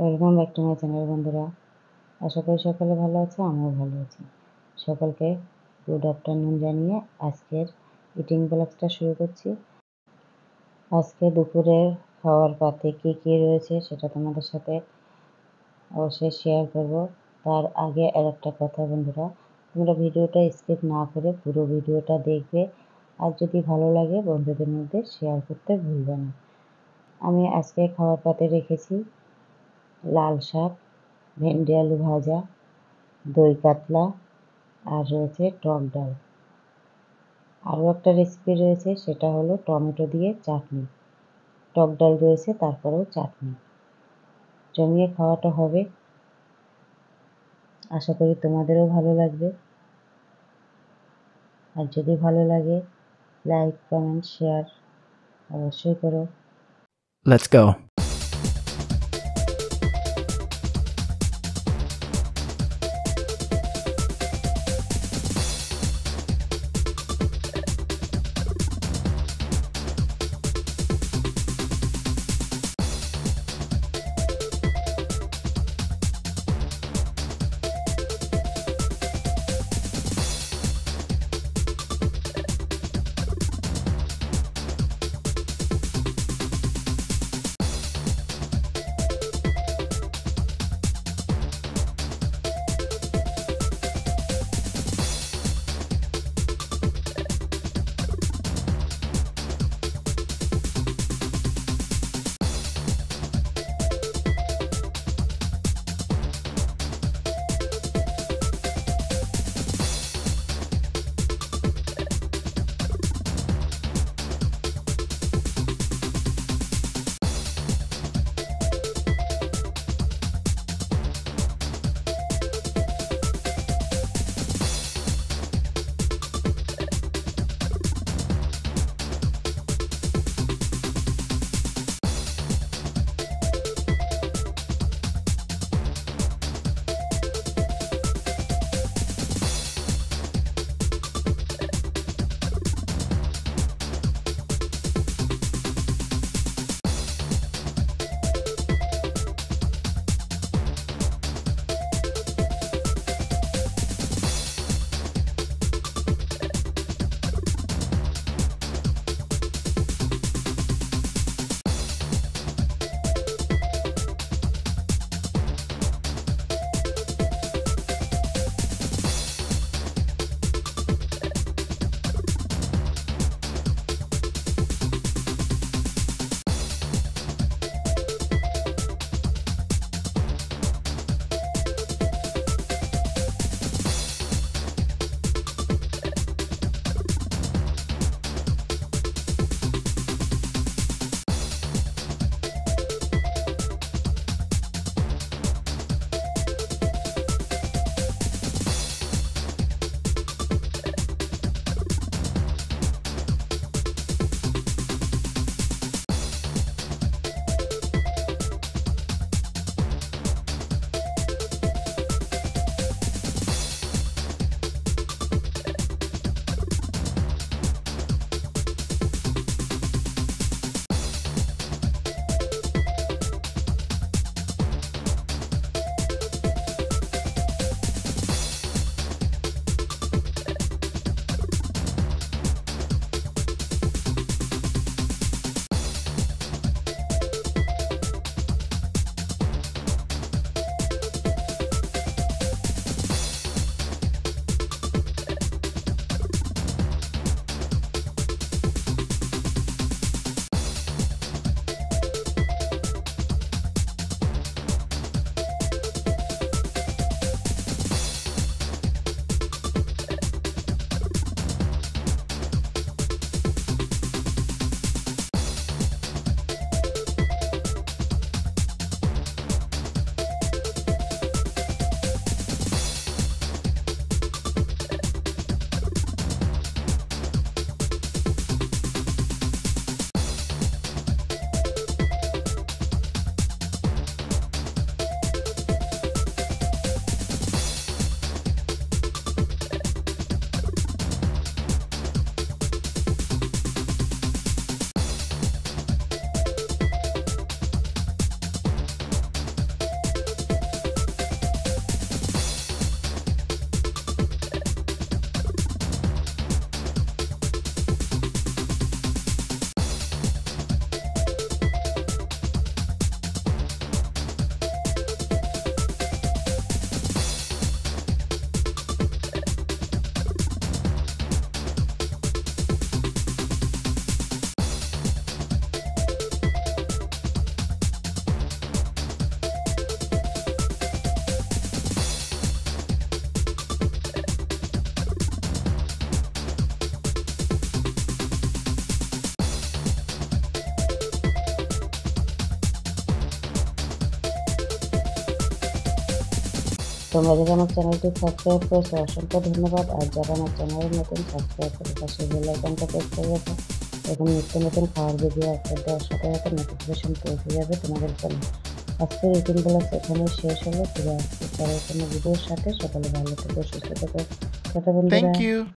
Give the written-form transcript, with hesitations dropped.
Welcome back to my channel বন্ধুরা। আশা করি সকলে ভালো আছে, আমিও ভালো আছি। সকলকে গুড আফটারনুন জানিয়ে আজকের ইটিং ব্লগটা শুরু করছি। আজকে দুপুরের খাওয়ার পাতে কী কী রয়েছে সেটা তোমাদের সাথে অবশ্যই শেয়ার করব। তার আগে আর একটা কথা বন্ধুরা, তোমরা ভিডিওটা স্কিপ না করে পুরো ভিডিওটা দেখবে, আর যদি ভালো লাগে বন্ধুদের মধ্যে শেয়ার করতে ভুলবে না। আমি আজকে খাওয়ার পাতে রেখেছি লাল শাক, ভেন্ডি আলু ভাজা, দই কাতলা, আর রয়েছে টক ডাল। আরও একটা রেসিপি রয়েছে, সেটা হলো টমেটো দিয়ে চাটনি। টক ডাল রয়েছে, তারপরেও চাটনি। জমিয়ে খাওয়াটা হবে, আশা করি তোমাদেরও ভালো লাগবে। আর যদি ভালো লাগে লাইক কমেন্ট শেয়ার অবশ্যই করো। Let's go. তোমরা যারা আমার চ্যানেলটি সাবস্ক্রাইব করেছো অসংখ্য ধন্যবাদ। আর যারা আমার চ্যানেলে নতুন সাবস্ক্রাইব করে পাশে বেল আইকনটা প্রেস করে রাখো। এরকম নিত্য নতুন খাওয়ার ভিডিও আপলোড দেওয়ার সাথে সাথে নোটিফিকেশন পৌঁছে যাবে তোমাদের ফোনে। আজকের রুটিন ব্লগ এখানে শেষ হলো। ফিরে আসছি পরের কোনো ভিডিওর সাথে। সকলে ভালো থেকো, সুস্থ থেকো। টাটা বন্ধুরা। Thank you.